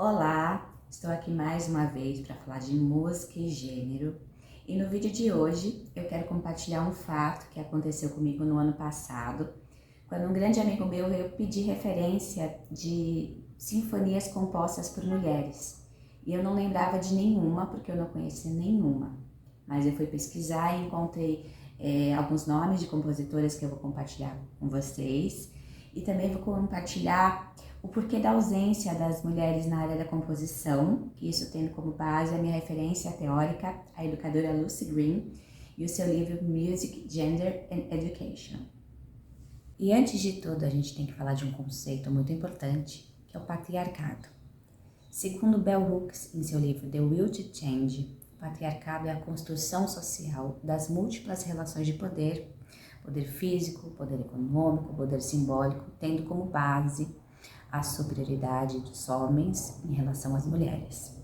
Olá, estou aqui mais uma vez para falar de música e gênero. E no vídeo de hoje eu quero compartilhar um fato que aconteceu comigo no ano passado, quando um grande amigo meu veio pedir referência de sinfonias compostas por mulheres. E eu não lembrava de nenhuma, porque eu não conhecia nenhuma. Mas eu fui pesquisar e encontrei alguns nomes de compositoras que eu vou compartilhar com vocês. E também vou compartilhar o porquê da ausência das mulheres na área da composição, isso tendo como base a minha referência teórica, a educadora Lucy Green, e o seu livro Music, Gender and Education. E antes de tudo, a gente tem que falar de um conceito muito importante, que é o patriarcado. Segundo Bell Hooks, em seu livro The Will to Change, o patriarcado é a construção social das múltiplas relações de poder, poder físico, poder econômico, poder simbólico, tendo como base a superioridade dos homens em relação às mulheres.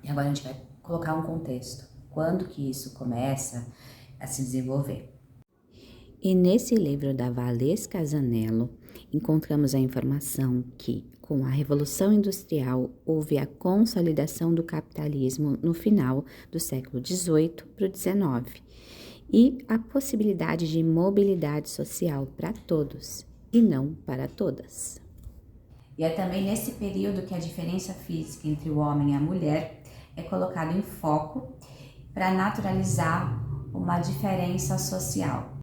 E agora a gente vai colocar um contexto. Quando que isso começa a se desenvolver? E nesse livro da Valesca Zanello, encontramos a informação que, com a Revolução Industrial, houve a consolidação do capitalismo no final do século XVIII para o XIX e a possibilidade de mobilidade social para todos e não para todas. E é também nesse período que a diferença física entre o homem e a mulher é colocada em foco para naturalizar uma diferença social.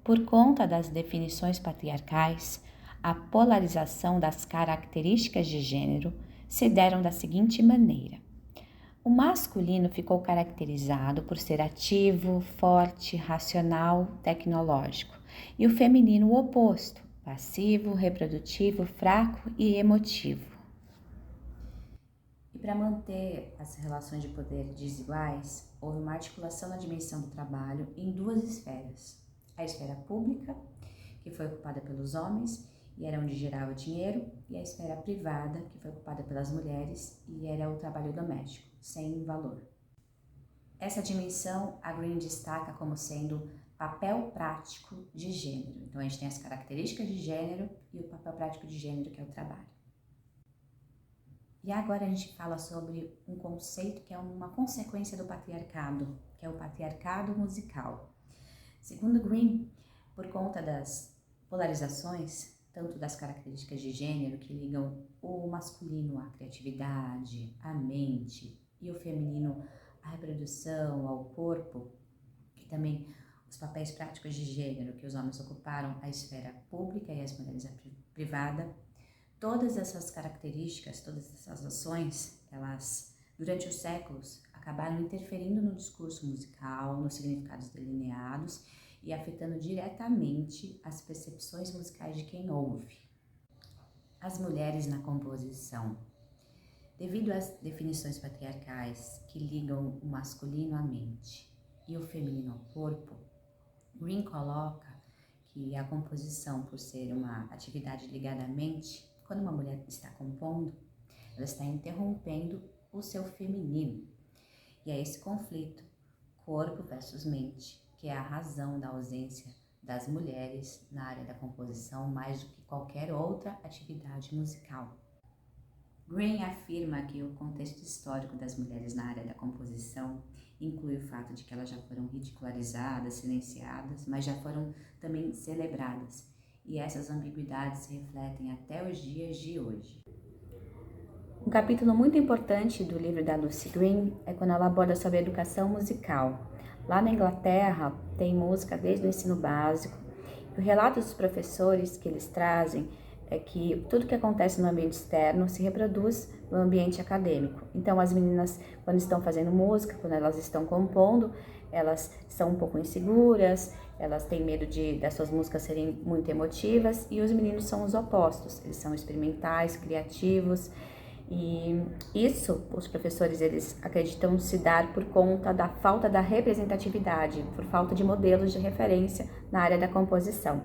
Por conta das definições patriarcais, a polarização das características de gênero se deram da seguinte maneira. O masculino ficou caracterizado por ser ativo, forte, racional, tecnológico, e o feminino o oposto, passivo, reprodutivo, fraco e emotivo. E para manter as relações de poder desiguais, houve uma articulação na dimensão do trabalho em duas esferas. A esfera pública, que foi ocupada pelos homens e era onde gerava dinheiro, e a esfera privada, que foi ocupada pelas mulheres e era o trabalho doméstico, sem valor. Essa dimensão a Green destaca como sendo papel prático de gênero. Então a gente tem as características de gênero e o papel prático de gênero, que é o trabalho. E agora a gente fala sobre um conceito que é uma consequência do patriarcado, que é o patriarcado musical. Segundo Green, por conta das polarizações, tanto das características de gênero que ligam o masculino à criatividade, à mente, e o feminino à reprodução, ao corpo, e também os papéis práticos de gênero que os homens ocuparam a esfera pública e as mulheres a privada, todas essas características, todas essas ações, elas, durante os séculos, acabaram interferindo no discurso musical, nos significados delineados e afetando diretamente as percepções musicais de quem ouve. As mulheres na composição. Devido às definições patriarcais que ligam o masculino à mente e o feminino ao corpo, Green coloca que a composição, por ser uma atividade ligada à mente, quando uma mulher está compondo, ela está interrompendo o seu feminino. E é esse conflito, corpo versus mente, que é a razão da ausência das mulheres na área da composição mais do que qualquer outra atividade musical. Green afirma que o contexto histórico das mulheres na área da composição inclui o fato de que elas já foram ridicularizadas, silenciadas, mas já foram também celebradas. E essas ambiguidades se refletem até os dias de hoje. Um capítulo muito importante do livro da Lucy Green é quando ela aborda sobre a educação musical. Lá na Inglaterra tem música desde o ensino básico. O relato dos professores que eles trazem é que tudo que acontece no ambiente externo se reproduz no ambiente acadêmico. Então as meninas, quando estão fazendo música, quando elas estão compondo, elas são um pouco inseguras, elas têm medo das suas músicas serem muito emotivas, e os meninos são os opostos, eles são experimentais, criativos. E isso, os professores, eles acreditam se dar por conta da falta da representatividade, por falta de modelos de referência na área da composição.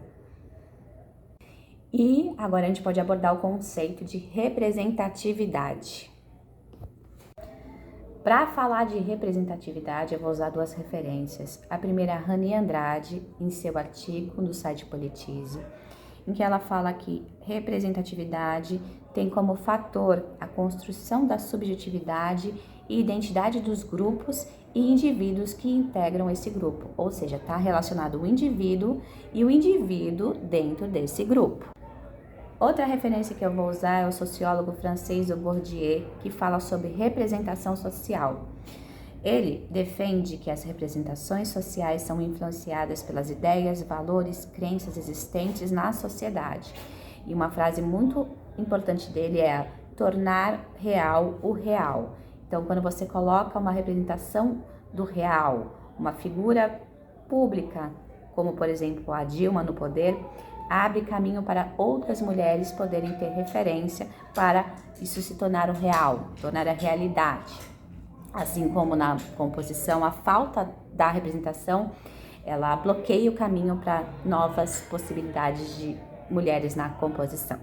E agora a gente pode abordar o conceito de representatividade. Para falar de representatividade, eu vou usar duas referências. A primeira, Rani Andrade, em seu artigo no site Politize, em que ela fala que representatividade tem como fator a construção da subjetividade e identidade dos grupos e indivíduos que integram esse grupo, ou seja, está relacionado o indivíduo e o indivíduo dentro desse grupo. Outra referência que eu vou usar é o sociólogo francês Bourdieu, que fala sobre representação social. Ele defende que as representações sociais são influenciadas pelas ideias, valores, crenças existentes na sociedade. E uma frase muito importante dele é tornar real o real. Então, quando você coloca uma representação do real, uma figura pública, como por exemplo a Dilma no poder, abre caminho para outras mulheres poderem ter referência para isso se tornar o real, tornar a realidade. Assim como na composição, a falta da representação, ela bloqueia o caminho para novas possibilidades de mulheres na composição.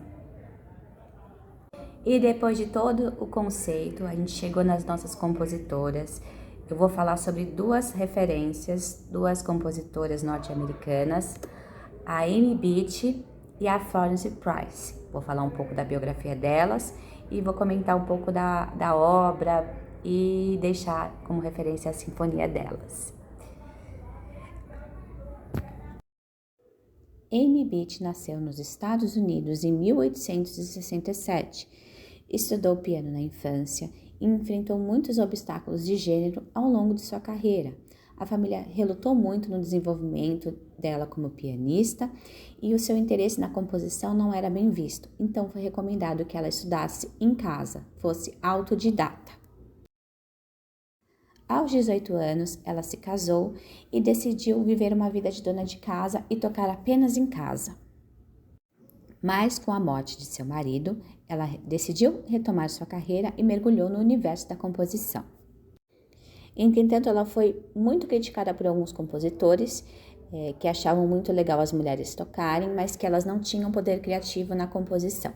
E depois de todo o conceito, a gente chegou nas nossas compositoras. Eu vou falar sobre duas referências, duas compositoras norte-americanas, a Amy Beach e a Florence Price. Vou falar um pouco da biografia delas e vou comentar um pouco da obra e deixar como referência a sinfonia delas. Amy Beach nasceu nos Estados Unidos em 1867. Estudou piano na infância e enfrentou muitos obstáculos de gênero ao longo de sua carreira. A família relutou muito no desenvolvimento dela como pianista e o seu interesse na composição não era bem visto, então foi recomendado que ela estudasse em casa, fosse autodidata. Aos 18 anos, ela se casou e decidiu viver uma vida de dona de casa e tocar apenas em casa. Mas com a morte de seu marido, ela decidiu retomar sua carreira e mergulhou no universo da composição. Entretanto, ela foi muito criticada por alguns compositores que achavam muito legal as mulheres tocarem, mas que elas não tinham poder criativo na composição.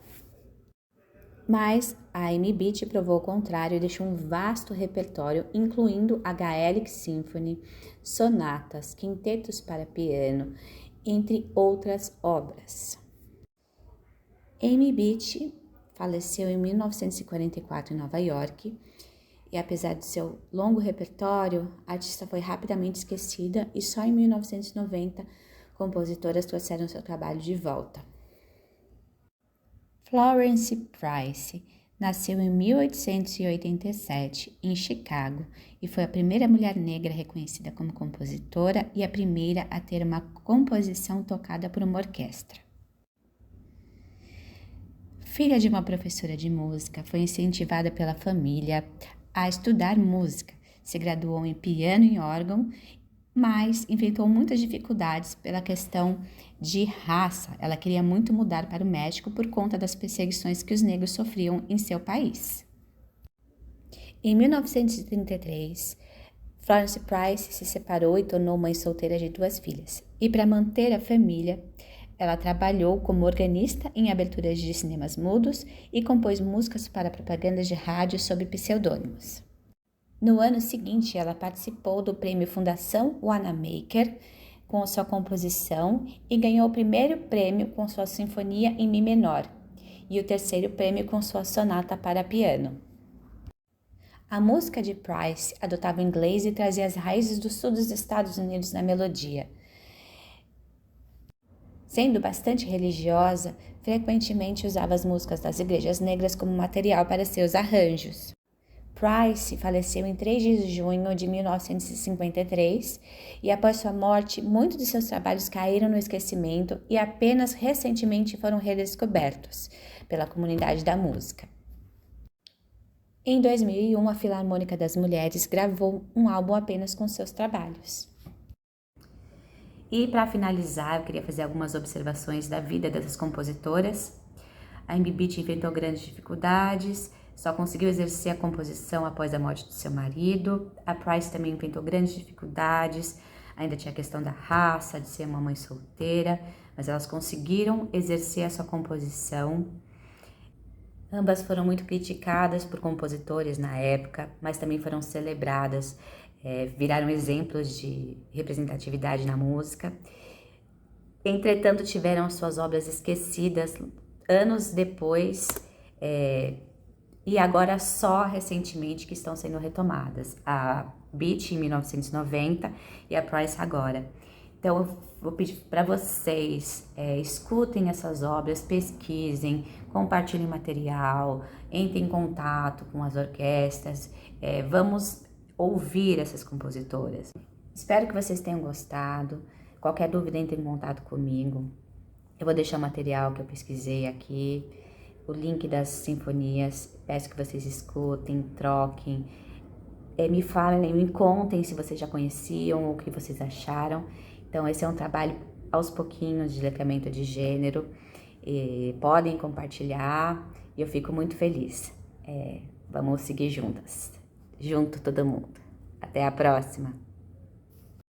Mas a Amy Beach provou o contrário e deixou um vasto repertório, incluindo a Gaelic Symphony, sonatas, quintetos para piano, entre outras obras. Amy Beach faleceu em 1944 em Nova York e, apesar de seu longo repertório, a artista foi rapidamente esquecida e só em 1990 compositoras trouxeram seu trabalho de volta. Florence Price nasceu em 1887 em Chicago e foi a primeira mulher negra reconhecida como compositora e a primeira a ter uma composição tocada por uma orquestra. Filha de uma professora de música, foi incentivada pela família a estudar música. Se graduou em piano e órgão, mas enfrentou muitas dificuldades pela questão de raça. Ela queria muito mudar para o México por conta das perseguições que os negros sofriam em seu país. Em 1933, Florence Price se separou e tornou mãe solteira de 2 filhas. E para manter a família, ela trabalhou como organista em aberturas de cinemas mudos e compôs músicas para propagandas de rádio sob pseudônimos. No ano seguinte, ela participou do prêmio Fundação Wanamaker com sua composição e ganhou o primeiro prêmio com sua sinfonia em Mi menor e o terceiro prêmio com sua sonata para piano. A música de Price adotava o inglês e trazia as raízes do sul dos Estados Unidos na melodia. Sendo bastante religiosa, frequentemente usava as músicas das igrejas negras como material para seus arranjos. Price faleceu em 3 de junho de 1953 e após sua morte, muitos de seus trabalhos caíram no esquecimento e apenas recentemente foram redescobertos pela comunidade da música. Em 2001, a Filarmônica das Mulheres gravou um álbum apenas com seus trabalhos. E para finalizar, eu queria fazer algumas observações da vida dessas compositoras. A Amy Beach enfrentou grandes dificuldades, só conseguiu exercer a composição após a morte de seu marido. A Price também enfrentou grandes dificuldades, ainda tinha a questão da raça, de ser uma mãe solteira, mas elas conseguiram exercer a sua composição. Ambas foram muito criticadas por compositores na época, mas também foram celebradas, viraram exemplos de representatividade na música. entretanto tiveram suas obras esquecidas anos depois, e agora só recentemente que estão sendo retomadas. A Beat em 1990 e a Price agora. Então eu vou pedir para vocês, escutem essas obras, pesquisem, compartilhem material, entrem em contato com as orquestras, vamos ouvir essas compositoras. Espero que vocês tenham gostado. Qualquer dúvida, entre em contato comigo. Eu vou deixar o material que eu pesquisei aqui, o link das sinfonias. Peço que vocês escutem, troquem, me falem, me contem se vocês já conheciam ou o que vocês acharam. Então, esse é um trabalho aos pouquinhos de letramento de gênero. Podem compartilhar e eu fico muito feliz. Vamos seguir juntas, junto todo mundo. Até a próxima!